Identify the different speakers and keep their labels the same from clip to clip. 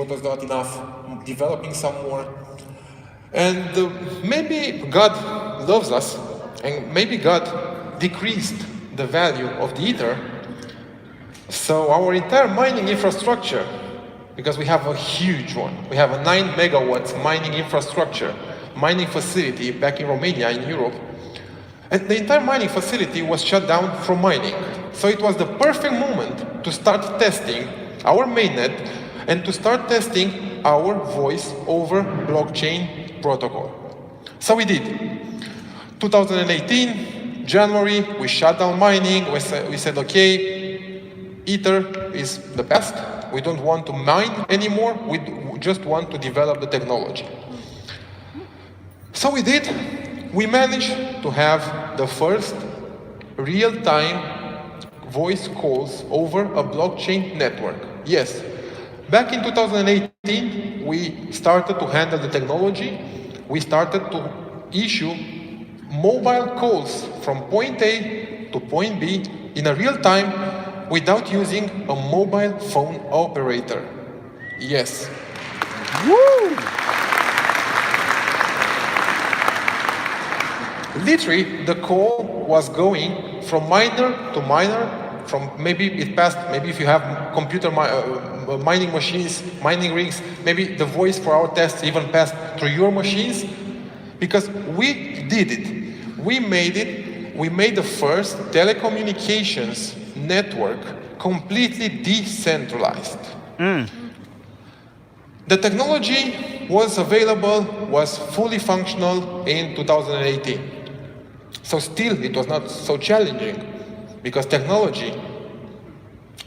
Speaker 1: was not enough, developing some more. And maybe God loves us, and maybe God decreased the value of the Ether. So our entire mining infrastructure, because we have a huge one, we have a 9 megawatts mining infrastructure, mining facility back in Romania, in Europe, and the entire mining facility was shut down from mining. So it was the perfect moment to start testing our mainnet and to start testing our voice over blockchain protocol. So we did. 2018, January, we shut down mining. We said, okay, Ether is the best. We don't want to mine anymore. We just want to develop the technology. So we did. We managed to have the first real-time voice calls over a blockchain network. Yes, back in 2018, we started to handle the technology. We started to issue mobile calls from point A to point B in a real time without using a mobile phone operator. Yes.
Speaker 2: Woo!
Speaker 1: Literally, the call was going from miner to miner, from maybe it passed, maybe if you have computer mining machines, mining rigs, maybe the voice for our tests even passed through your machines, because we did it. We made the first telecommunications network completely decentralized. The technology was available, was fully functional in 2018. So still, it was not so challenging, because technology,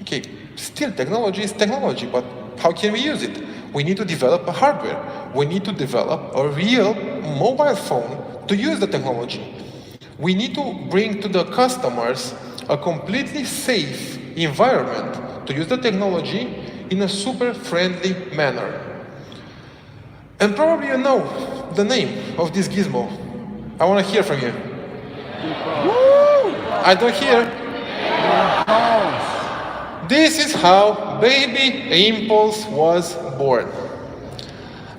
Speaker 1: okay, still technology is technology, but how can we use it? We need to develop a hardware. We need to develop a real mobile phone to use the technology. We need to bring to the customers a completely safe environment to use the technology in a super friendly manner. And probably you know the name of this gizmo. I want to hear from you.
Speaker 2: Woo!
Speaker 1: I don't hear. This is how Baby Impulse was born.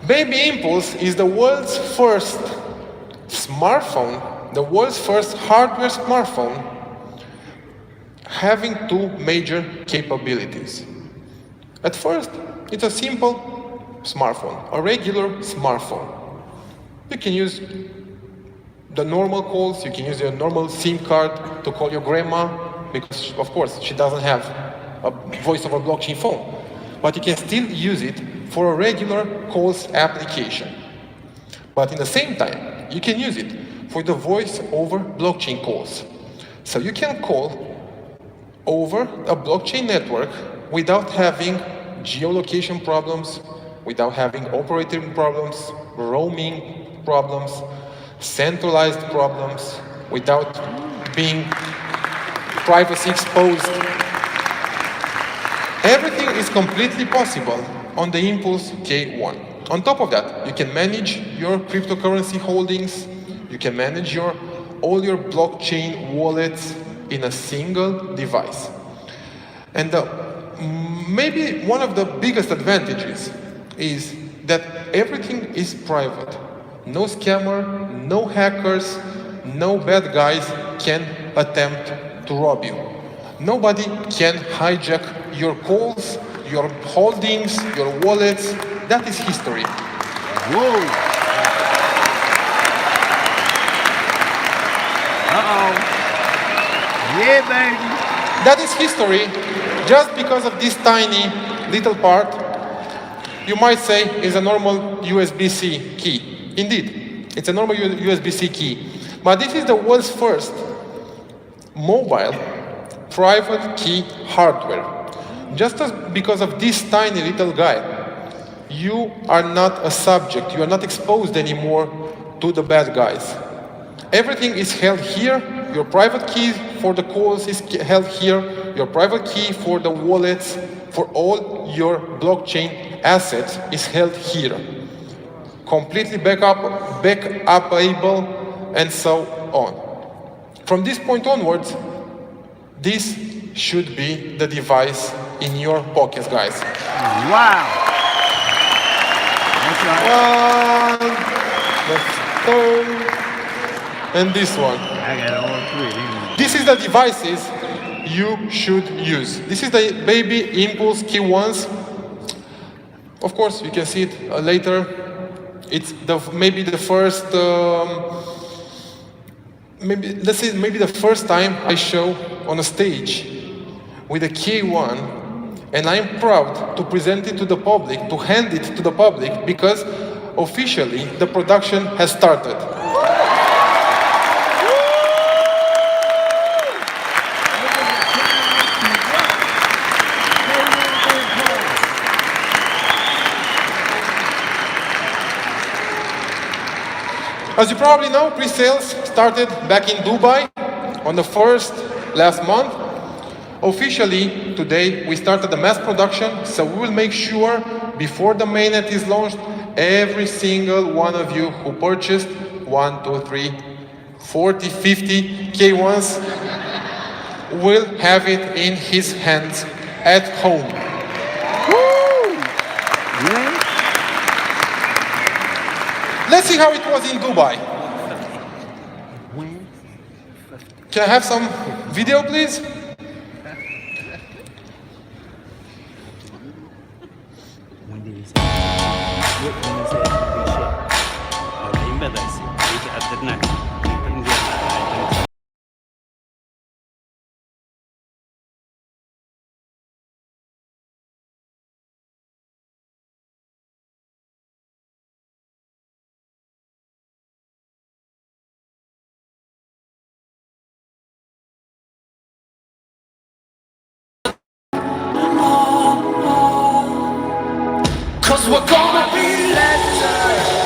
Speaker 1: Baby Impulse is the world's first smartphone, the world's first hardware smartphone having two major capabilities. At first, it's a simple smartphone, a regular smartphone. You can use the normal calls, you can use your normal SIM card to call your grandma, because of course she doesn't have a voice over blockchain phone. But you can still use it for a regular calls application. But in the same time, you can use it for the voice over blockchain calls. So you can call over a blockchain network without having geolocation problems, without having operating problems, roaming problems, centralized problems, without being privacy exposed. Everything is completely possible on the Impulse K1. On top of that, you can manage your cryptocurrency holdings, you can manage all your blockchain wallets in a single device. And maybe one of the biggest advantages is that everything is private. No scammer, no hackers, no bad guys can attempt to rob you. Nobody can hijack your calls, your holdings, your wallets. That is history.
Speaker 2: Whoa! Uh-oh. Yeah, baby.
Speaker 1: That is history. Just because of this tiny little part, you might say is a normal USB-C key. Indeed, it's a normal USB-C key. But this is the world's first mobile private key hardware. Just because of this tiny little guy, you are not a subject, you are not exposed anymore to the bad guys. Everything is held here, your private key for the calls is held here, your private key for the wallets, for all your blockchain assets is held here. Completely backupable, and so on. From this point onwards, this should be the device in your pockets, guys.
Speaker 2: Wow. right.
Speaker 1: One, the third, and this one.
Speaker 2: I got all three. Didn't
Speaker 1: This is the devices you should use. This is the Baby Impulse Key1s. Of course, you can see it later. It's maybe the first, maybe the first time I show on a stage with a K1, and I'm proud to present it to the public, to hand it to the public, because officially the production has started. As you probably know, pre-sales started back in Dubai on the first last month. Officially, today, we started the mass production, so we will make sure before the mainnet is launched, every single one of you who purchased 1, 2, 3, 40, 50 K1s will have it in his hands at home.
Speaker 2: yeah.
Speaker 1: Let's see how it was in Dubai. Can I have some video, please?
Speaker 3: When did he say? When he said big shit? In bed, I see. At the night. In the
Speaker 4: Cause we're gonna be legends.